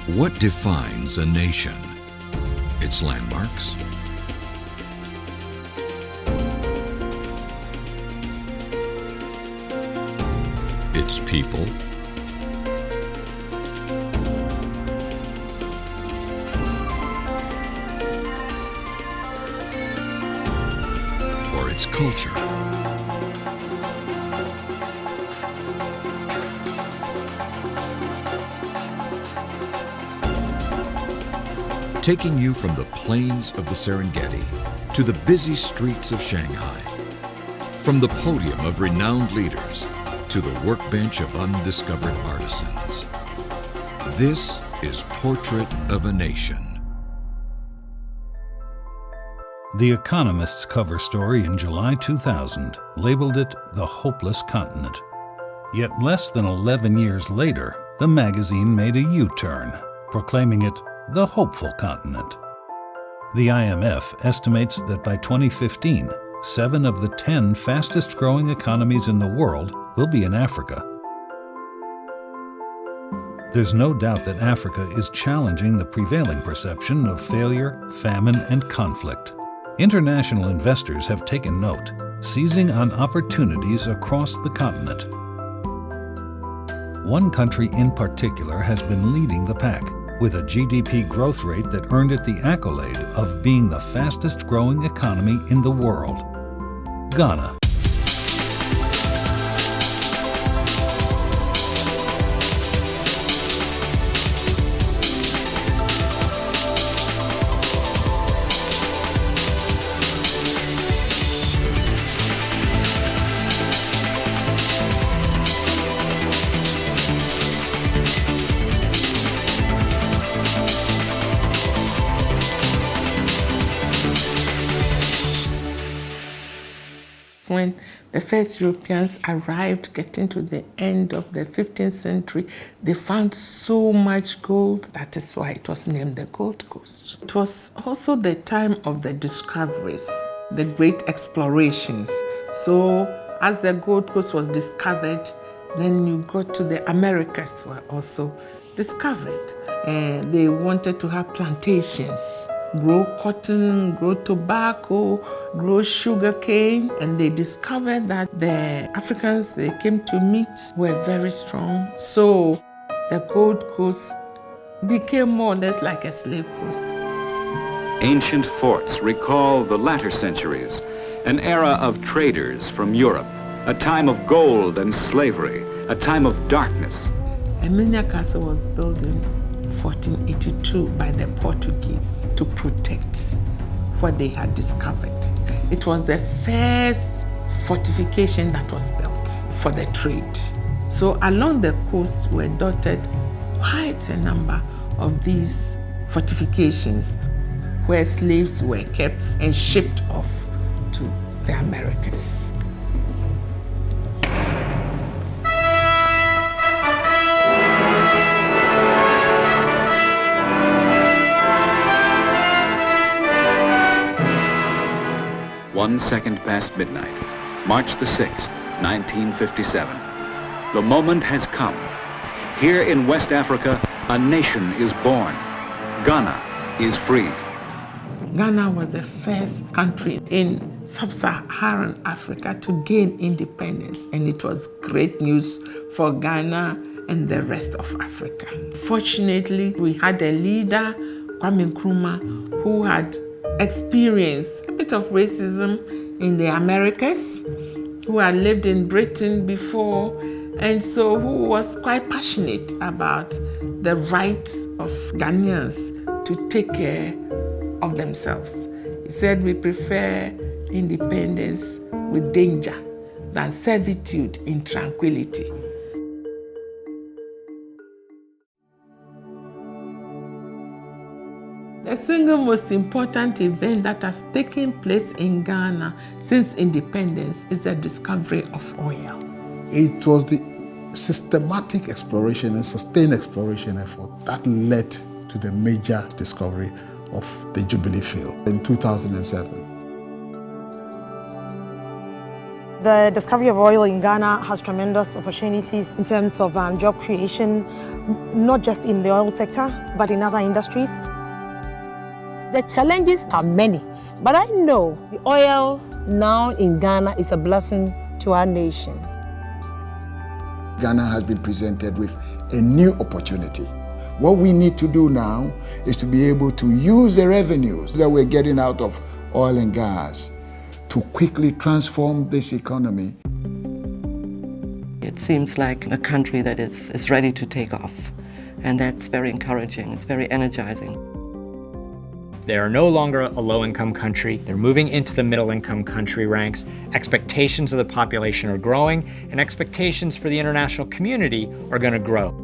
What defines a nation? Its landmarks? Its people? Or its culture? Taking you from the plains of the Serengeti to the busy streets of Shanghai, from the podium of renowned leaders to the workbench of undiscovered artisans. This is Portrait of a Nation. The Economist's cover story in July 2000 labeled it the hopeless continent. Yet less than 11 years later, the magazine made a U-turn, proclaiming it the hopeful continent. The IMF estimates that by 2015, 7 of the 10 fastest-growing economies in the world will be in Africa. There's no doubt that Africa is challenging the prevailing perception of failure, famine, and conflict. International investors have taken note, seizing on opportunities across the continent. One country in particular has been leading the pack, with a GDP growth rate that earned it the accolade of being the fastest-growing economy in the world: Ghana. When the first Europeans arrived, getting to the end of the 15th century, they found so much gold. That is why it was named the Gold Coast. It was also the time of the discoveries, the great explorations. So as the Gold Coast was discovered, then you got to the Americas were also discovered. And they wanted to have plantations, grow cotton, grow tobacco, grow sugarcane, and they discovered that the Africans they came to meet were very strong. So the Gold Coast became more or less like a slave coast. Ancient forts recall the latter centuries, an era of traders from Europe, a time of gold and slavery, a time of darkness. Emilia Castle was built in 1482 by the Portuguese to protect what they had discovered. It was the first fortification that was built for the trade. So along the coast were dotted quite a number of these fortifications where slaves were kept and shipped off to the Americas. One second past midnight, March the 6th, 1957. The moment has come. Here in West Africa, a nation is born. Ghana is free. Ghana was the first country in sub-Saharan Africa to gain independence, and it was great news for Ghana and the rest of Africa. Fortunately, we had a leader, Kwame Nkrumah, who had experienced a bit of racism in the Americas, who had lived in Britain before, and so who was quite passionate about the rights of Ghanaians to take care of themselves. He said, "We prefer independence with danger than servitude in tranquility." The single most important event that has taken place in Ghana since independence is the discovery of oil. It was the systematic exploration and sustained exploration effort that led to the major discovery of the Jubilee field in 2007. The discovery of oil in Ghana has tremendous opportunities in terms of job creation, not just in the oil sector, but in other industries. The challenges are many, but I know the oil now in Ghana is a blessing to our nation. Ghana has been presented with a new opportunity. What we need to do now is to be able to use the revenues that we're getting out of oil and gas to quickly transform this economy. It seems like a country that is ready to take off, and that's very encouraging. It's very energizing. They are no longer a low-income country. They're moving into the middle-income country ranks. Expectations of the population are growing, and expectations for the international community are going to grow.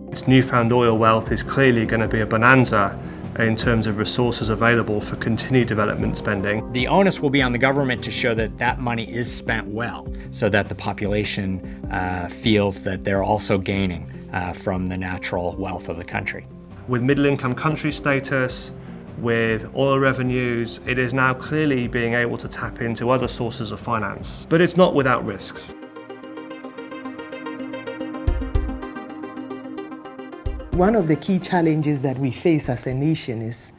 This newfound oil wealth is clearly going to be a bonanza in terms of resources available for continued development spending. The onus will be on the government to show that that money is spent well, so that the population feels that they're also gaining from the natural wealth of the country. With middle-income country status, with oil revenues, it is now clearly being able to tap into other sources of finance. But it's not without risks. One of the key challenges that we face as a nation is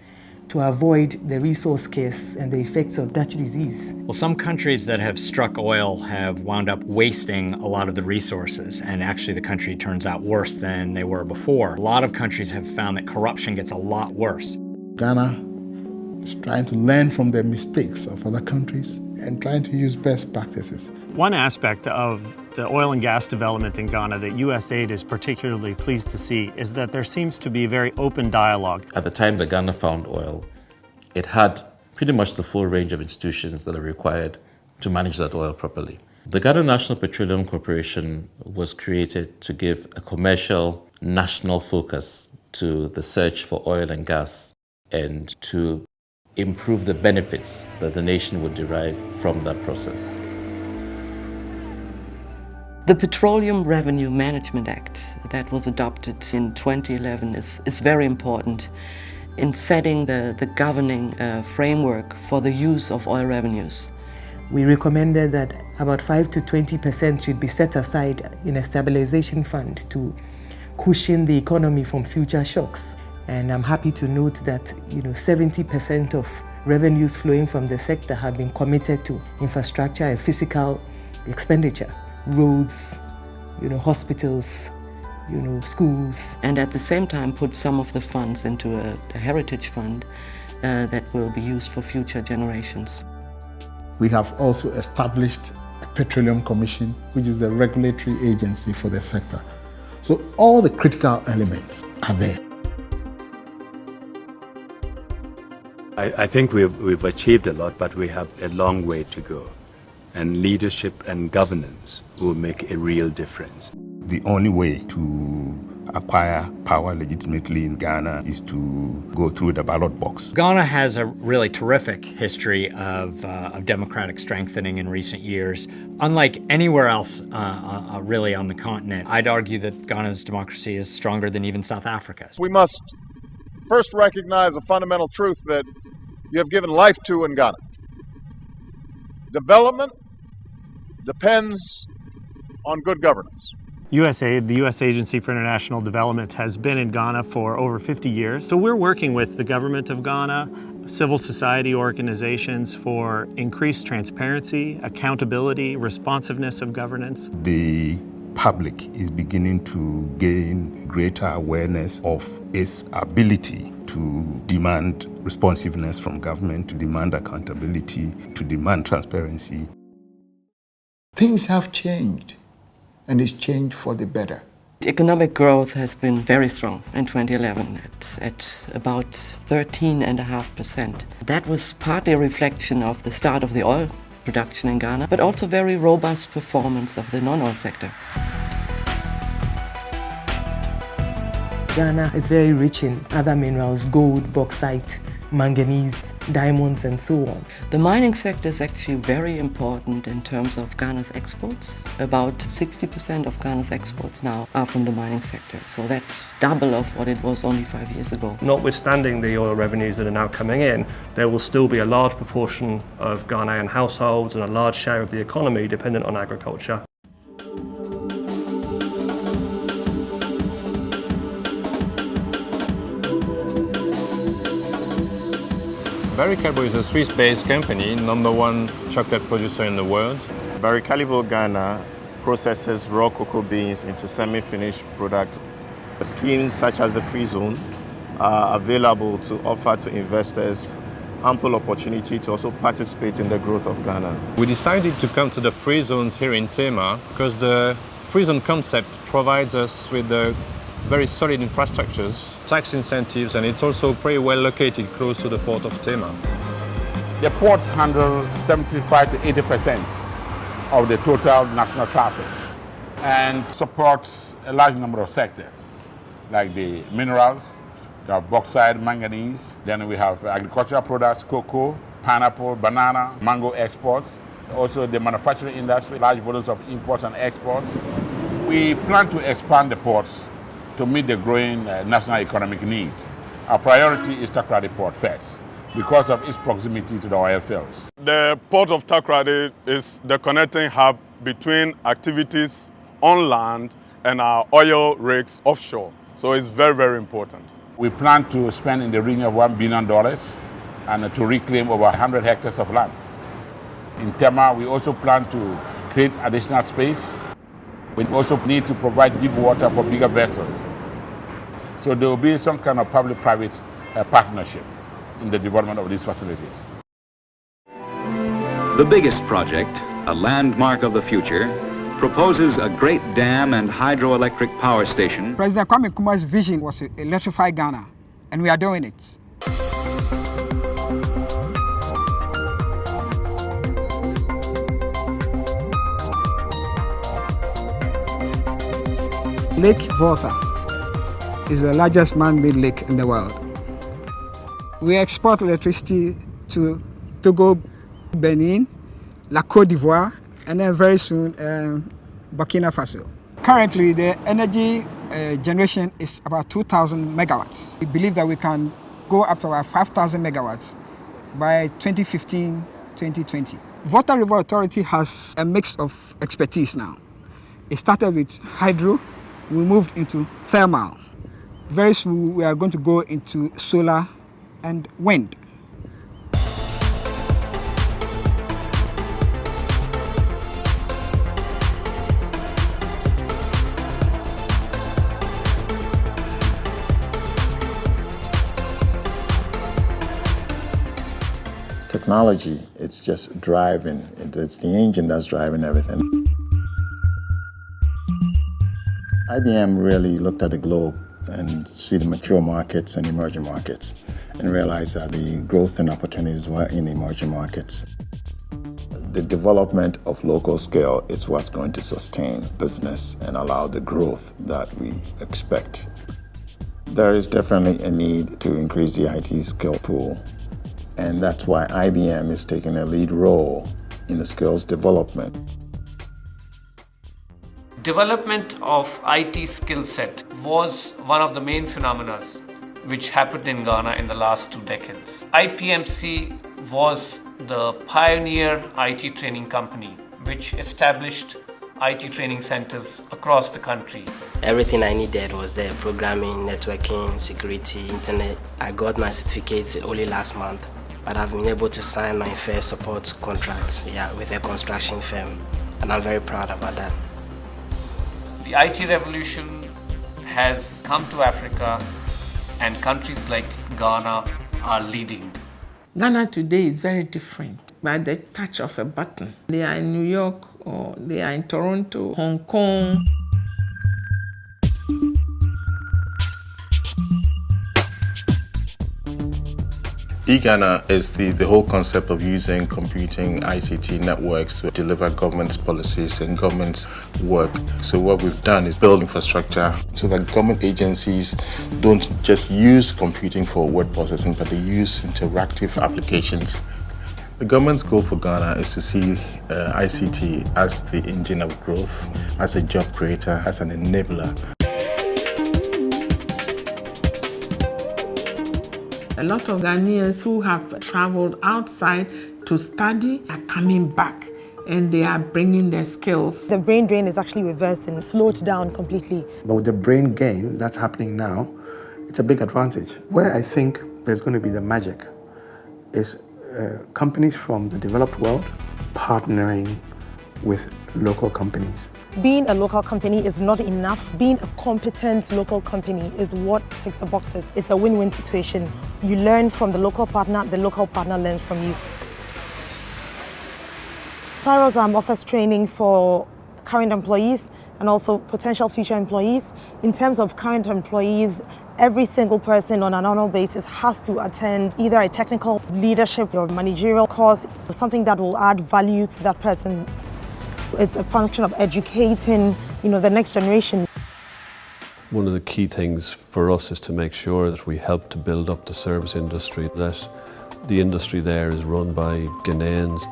to avoid the resource scarce and the effects of Dutch disease. Well, some countries that have struck oil have wound up wasting a lot of the resources, and actually the country turns out worse than they were before. A lot of countries have found that corruption gets a lot worse. Ghana is trying to learn from the mistakes of other countries and trying to use best practices. One aspect of the oil and gas development in Ghana that USAID is particularly pleased to see is that there seems to be a very open dialogue. At the time that Ghana found oil, it had pretty much the full range of institutions that are required to manage that oil properly. The Ghana National Petroleum Corporation was created to give a commercial national focus to the search for oil and gas and to improve the benefits that the nation would derive from that process. The Petroleum Revenue Management Act that was adopted in 2011 is very important in setting the governing framework for the use of oil revenues. We recommended that about 5 to 20% should be set aside in a stabilization fund to cushion the economy from future shocks. And I'm happy to note that 70% of revenues flowing from the sector have been committed to infrastructure and physical expenditure. Roads, hospitals, schools. And at the same time put some of the funds into a heritage fund that will be used for future generations. We have also established a Petroleum Commission, which is the regulatory agency for the sector. So all the critical elements are there. I think we've achieved a lot, but we have a long way to go. And leadership and governance will make a real difference. The only way to acquire power legitimately in Ghana is to go through the ballot box. Ghana has a really terrific history of democratic strengthening in recent years. Unlike anywhere else really on the continent, I'd argue that Ghana's democracy is stronger than even South Africa's. We must first recognize a fundamental truth that you have given life to in Ghana. Development depends on good governance. USAID, the U.S. Agency for International Development, has been in Ghana for over 50 years. So we're working with the government of Ghana, civil society organizations for increased transparency, accountability, responsiveness of governance. The public is beginning to gain greater awareness of its ability to demand responsiveness from government, to demand accountability, to demand transparency. Things have changed, and it's changed for the better. Economic growth has been very strong in 2011 at about 13.5%. That was partly a reflection of the start of the oil production in Ghana, but also very robust performance of the non-oil sector. Ghana is very rich in other minerals, gold, bauxite, manganese, diamonds, and so on. The mining sector is actually very important in terms of Ghana's exports. About 60% of Ghana's exports now are from the mining sector. So that's double of what it was only 5 years ago. Notwithstanding the oil revenues that are now coming in, there will still be a large proportion of Ghanaian households and a large share of the economy dependent on agriculture. Barry Callebaut is a Swiss-based company, #1 chocolate producer in the world. Barry Callebaut Ghana processes raw cocoa beans into semi-finished products. Schemes such as the Free Zone are available to offer to investors ample opportunity to also participate in the growth of Ghana. We decided to come to the Free Zones here in Tema because the Free Zone concept provides us with the very solid infrastructures, tax incentives, and it's also pretty well located close to the port of Tema. The ports handle 75 to 80% of the total national traffic and supports a large number of sectors, like the minerals, we have bauxite, manganese, then we have agricultural products, cocoa, pineapple, banana, mango exports, also the manufacturing industry, large volumes of imports and exports. We plan to expand the ports to meet the growing national economic needs. Our priority is Takoradi Port first because of its proximity to the oil fields. The port of Takoradi is the connecting hub between activities on land and our oil rigs offshore. So it's very, very important. We plan to spend in the region of $1 billion and to reclaim over 100 hectares of land. In Tema, we also plan to create additional space. We also need to provide deep water for bigger vessels. So there will be some kind of public-private partnership in the development of these facilities. The biggest project, a landmark of the future, proposes a great dam and hydroelectric power station. President Kwame Nkrumah's vision was to electrify Ghana, and we are doing it. Lake Volta is the largest man-made lake in the world. We export electricity to Togo, Benin, La Côte d'Ivoire, and then very soon Burkina Faso. Currently, the energy generation is about 2,000 megawatts. We believe that we can go up to about 5,000 megawatts by 2015-2020. Volta River Authority has a mix of expertise now. It started with hydro. We moved into thermal. Very soon we are going to go into solar and wind. Technology, it's just driving. It's the engine that's driving everything. IBM really looked at the globe and see the mature markets and emerging markets and realized that the growth and opportunities were in the emerging markets. The development of local scale is what's going to sustain business and allow the growth that we expect. There is definitely a need to increase the IT skill pool, and that's why IBM is taking a lead role in the skills development. Development of IT skill set was one of the main phenomena which happened in Ghana in the last 2 decades. IPMC was the pioneer IT training company which established IT training centers across the country. Everything I needed was there: programming, networking, security, internet. I got my certificates only last month, but I've been able to sign my first support contract with a construction firm, and I'm very proud about that. The IT revolution has come to Africa, and countries like Ghana are leading. Ghana today is very different. By the touch of a button, they are in New York or they are in Toronto, Hong Kong. eGhana is the whole concept of using computing ICT networks to deliver government's policies and government's work. So what we've done is build infrastructure so that government agencies don't just use computing for word processing, but they use interactive applications. The government's goal for Ghana is to see ICT as the engine of growth, as a job creator, as an enabler. A lot of Ghanaians who have traveled outside to study are coming back and they are bringing their skills. The brain drain is actually reversing, slowed down completely. But with the brain gain that's happening now, it's a big advantage. Where I think there's going to be the magic is companies from the developed world partnering with local companies. Being a local company is not enough. Being a competent local company is what ticks the boxes. It's a win-win situation. You learn from the local partner learns from you. Cyrus offers training for current employees and also potential future employees. In terms of current employees, every single person on an annual basis has to attend either a technical leadership or managerial course, something that will add value to that person. It's a function of educating, the next generation. One of the key things for us is to make sure that we help to build up the service industry, that the industry there is run by Ghanaians.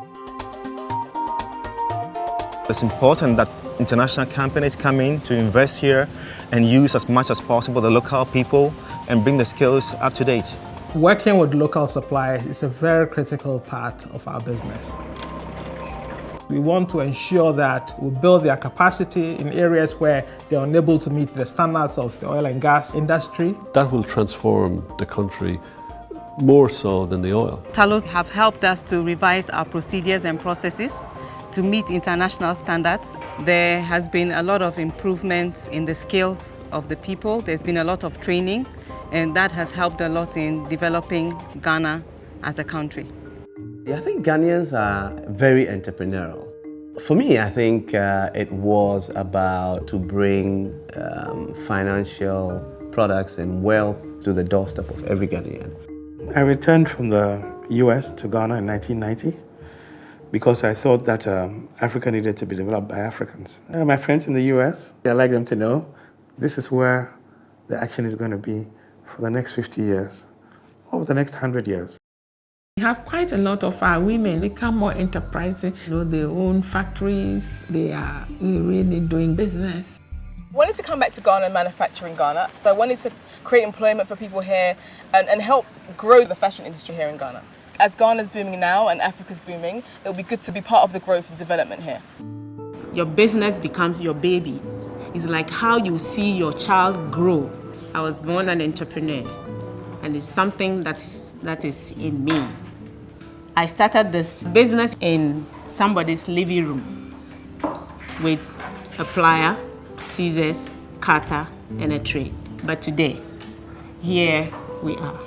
It's important that international companies come in to invest here and use as much as possible the local people and bring the skills up to date. Working with local suppliers is a very critical part of our business. We want to ensure that we build their capacity in areas where they're unable to meet the standards of the oil and gas industry. That will transform the country more so than the oil. Talos have helped us to revise our procedures and processes to meet international standards. There has been a lot of improvements in the skills of the people. There's been a lot of training, and that has helped a lot in developing Ghana as a country. I think Ghanaians are very entrepreneurial. For me, I think it was about to bring financial products and wealth to the doorstep of every Ghanaian. I returned from the US to Ghana in 1990 because I thought that Africa needed to be developed by Africans. My friends in the US, I'd like them to know this is where the action is going to be for the next 50 years, or the next 100 years. We have quite a lot of our women become more enterprising. They own factories, they are really doing business. I wanted to come back to Ghana and manufacture in Ghana, but I wanted to create employment for people here and help grow the fashion industry here in Ghana. As Ghana's booming now and Africa's booming, it'll be good to be part of the growth and development here. Your business becomes your baby. It's like how you see your child grow. I was born an entrepreneur, and it's something that is in me. I started this business in somebody's living room with a plier, scissors, cutter, and a tray. But today, here we are.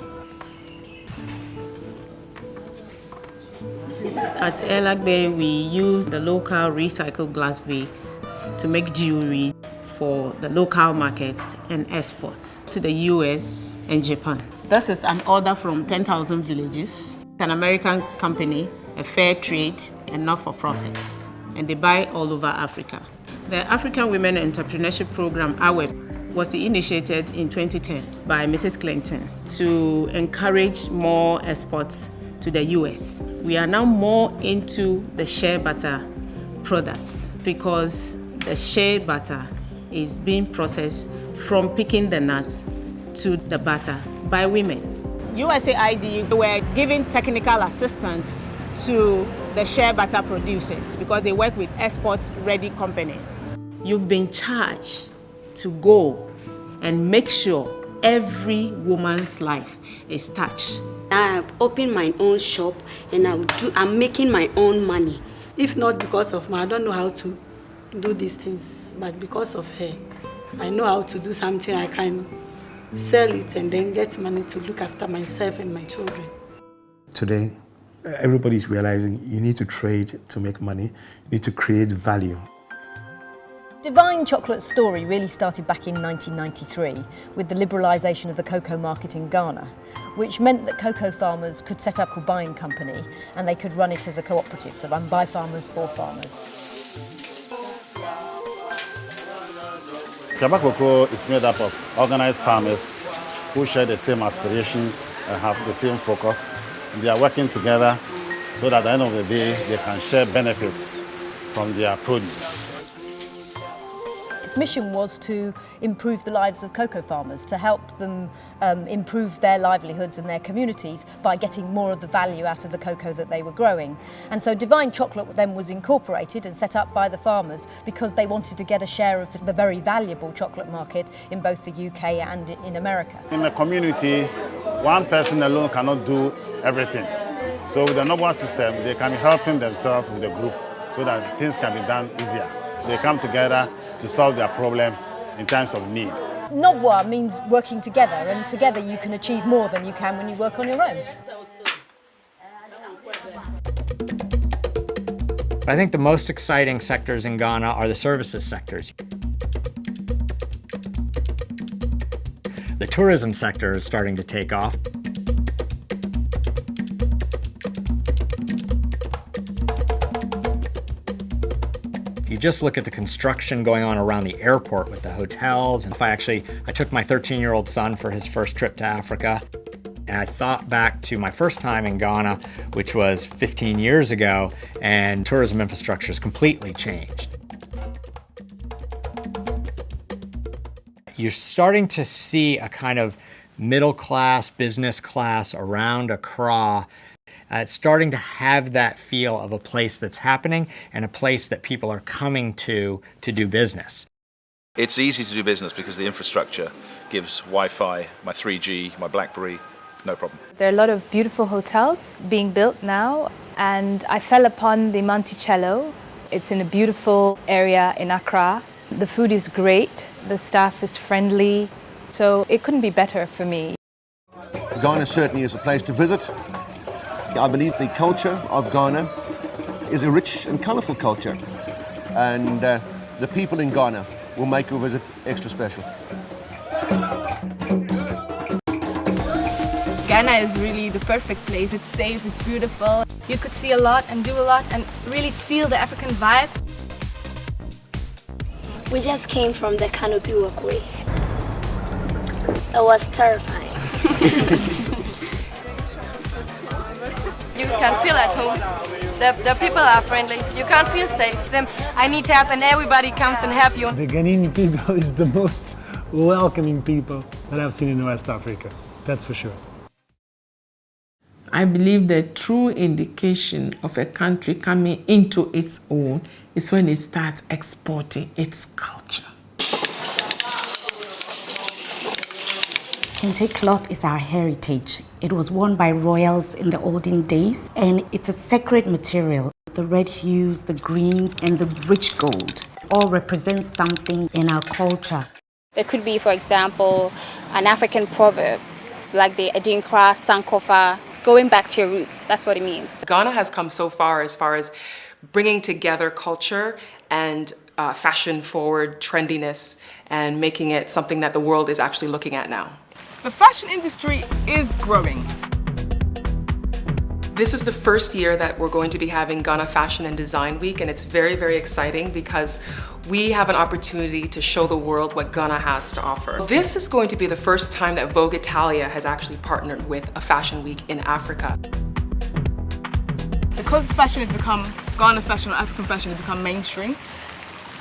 At Elagbe, we use the local recycled glass beads to make jewelry for the local markets and exports to the US and Japan. This is an order from 10,000 villages. It's an American company, a fair trade and not-for-profit, and they buy all over Africa. The African Women Entrepreneurship Program, AWEP, was initiated in 2010 by Mrs. Clinton to encourage more exports to the US. We are now more into the shea butter products because the shea butter is being processed from picking the nuts to the butter by women. USAID were giving technical assistance to the shea butter producers because they work with export-ready companies. You've been charged to go and make sure every woman's life is touched. I've opened my own shop and I'm making my own money. If not because of me, I don't know how to do these things, but because of her, I know how to do something. I can sell it and then get money to look after myself and my children. Today, everybody's realizing you need to trade to make money, you need to create value. Divine Chocolate's story really started back in 1993 with the liberalisation of the cocoa market in Ghana, which meant that cocoa farmers could set up a buying company and they could run it as a cooperative, so run by farmers for farmers. Kaba Cocoa is made up of organized farmers who share the same aspirations and have the same focus. They are working together so that at the end of the day they can share benefits from their produce. Its mission was to improve the lives of cocoa farmers, to help them improve their livelihoods and their communities by getting more of the value out of the cocoa that they were growing. And so Divine Chocolate then was incorporated and set up by the farmers because they wanted to get a share of the very valuable chocolate market in both the UK and in America. In a community, one person alone cannot do everything. So with the number one system, they can be helping themselves with a group so that things can be done easier. They come together to solve their problems in times of need. Nobwa means working together, and together you can achieve more than you can when you work on your own. I think the most exciting sectors in Ghana are the services sectors. The tourism sector is starting to take off. You just look at the construction going on around the airport with the hotels. And I took my 13-year-old son for his first trip to Africa. And I thought back to my first time in Ghana, which was 15 years ago, and tourism infrastructure has completely changed. You're starting to see a kind of middle class, business class around Accra. It's starting to have that feel of a place that's happening and a place that people are coming to do business. It's easy to do business because the infrastructure gives Wi-Fi, my 3G, my BlackBerry, no problem. There are a lot of beautiful hotels being built now, and I fell upon the Monticello. It's in a beautiful area in Accra. The food is great, the staff is friendly, so it couldn't be better for me. Ghana certainly is a place to visit. I believe the culture of Ghana is a rich and colourful culture, and the people in Ghana will make your visit extra special. Ghana is really the perfect place. It's safe, it's beautiful. You could see a lot and do a lot and really feel the African vibe. We just came from the canopy walkway. It was terrifying. You can feel at home. The people are friendly. You can't feel safe. Then I need help and everybody comes and help you. The Ghanaian people is the most welcoming people that I've seen in West Africa. That's for sure. I believe the true indication of a country coming into its own is when it starts exporting its culture. Kente cloth is our heritage. It was worn by royals in the olden days, and it's a sacred material. The red hues, the greens, and the rich gold all represent something in our culture. There could be, for example, an African proverb, like the Adinkra, Sankofa, going back to your roots. That's what it means. Ghana has come so far as bringing together culture and fashion-forward trendiness and making it something that the world is actually looking at now. The fashion industry is growing. This is the first year that we're going to be having Ghana Fashion and Design Week, and it's very, very exciting because we have an opportunity to show the world what Ghana has to offer. This is going to be the first time that Vogue Italia has actually partnered with a fashion week in Africa. Because fashion has become, Ghana fashion or African fashion has become mainstream,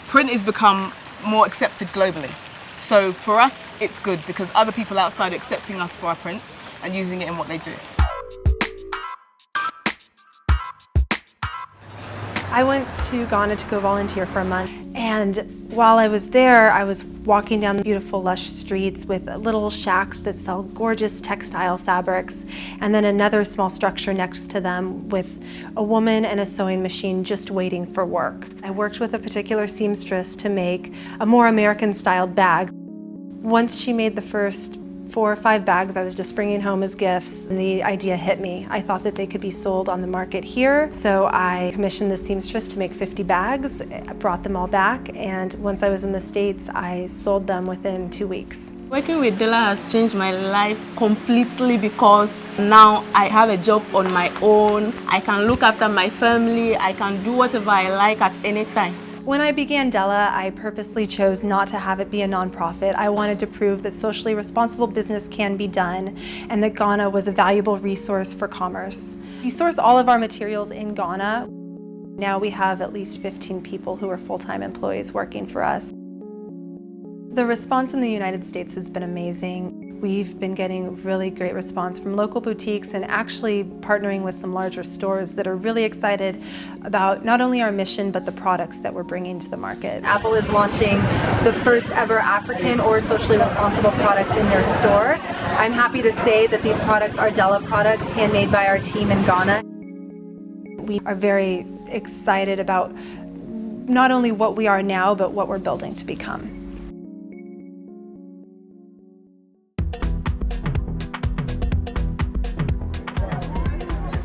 print has become more accepted globally. So for us, it's good because other people outside are accepting us for our prints and using it in what they do. I went to Ghana to go volunteer for a month, and while I was there, I was walking down the beautiful lush streets with little shacks that sell gorgeous textile fabrics, and then another small structure next to them with a woman and a sewing machine just waiting for work. I worked with a particular seamstress to make a more American-styled bag. Once she made the first 4 or 5 bags I was just bringing home as gifts, and the idea hit me. I thought that they could be sold on the market here, so I commissioned the seamstress to make 50 bags. I brought them all back, and once I was in the States, I sold them within 2 weeks. Working with Della has changed my life completely because now I have a job on my own. I can look after my family. I can do whatever I like at any time. When I began Della, I purposely chose not to have it be a nonprofit. I wanted to prove that socially responsible business can be done and that Ghana was a valuable resource for commerce. We source all of our materials in Ghana. Now we have at least 15 people who are full-time employees working for us. The response in the United States has been amazing. We've been getting really great response from local boutiques and actually partnering with some larger stores that are really excited about not only our mission but the products that we're bringing to the market. Apple is launching the first ever African or socially responsible products in their store. I'm happy to say that these products are Della products handmade by our team in Ghana. We are very excited about not only what we are now but what we're building to become.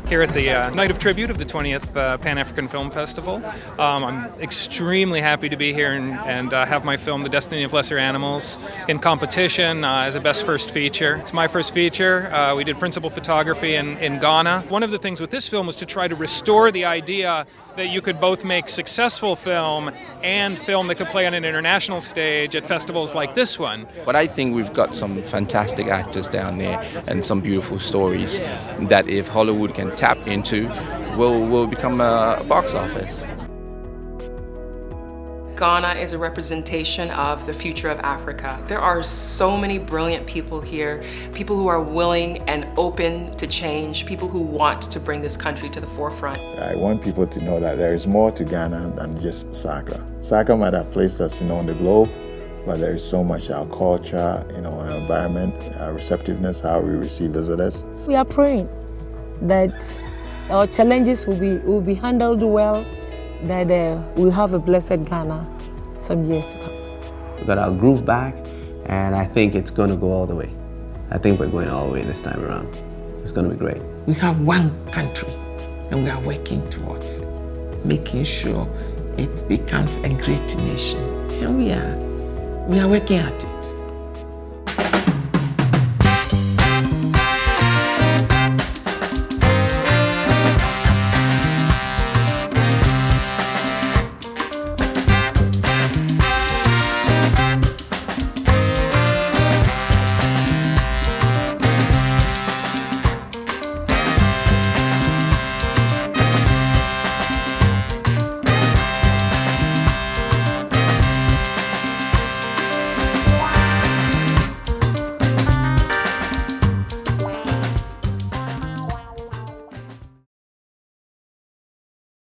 Here at the Night of Tribute of the 20th Pan-African Film Festival. I'm extremely happy to be here and have my film, The Destiny of Lesser Animals, in competition as a Best First Feature. It's my first feature. We did principal photography in Ghana. One of the things with this film was to try to restore the idea that you could both make successful film and film that could play on an international stage at festivals like this one. But I think we've got some fantastic actors down there and some beautiful stories that if Hollywood can tap into, will become a box office. Ghana is a representation of the future of Africa. There are so many brilliant people here, people who are willing and open to change, people who want to bring this country to the forefront. I want people to know that there is more to Ghana than just soccer. Soccer might have placed us, on the globe, but there is so much our culture, our environment, our receptiveness, how we receive visitors. We are praying that our challenges will be handled well, that we'll have a blessed Ghana some years to come. We got our groove back, and I think it's going to go all the way. I think we're going all the way this time around. It's going to be great. We have one country, and we are working towards it, making sure it becomes a great nation. And we are working at it.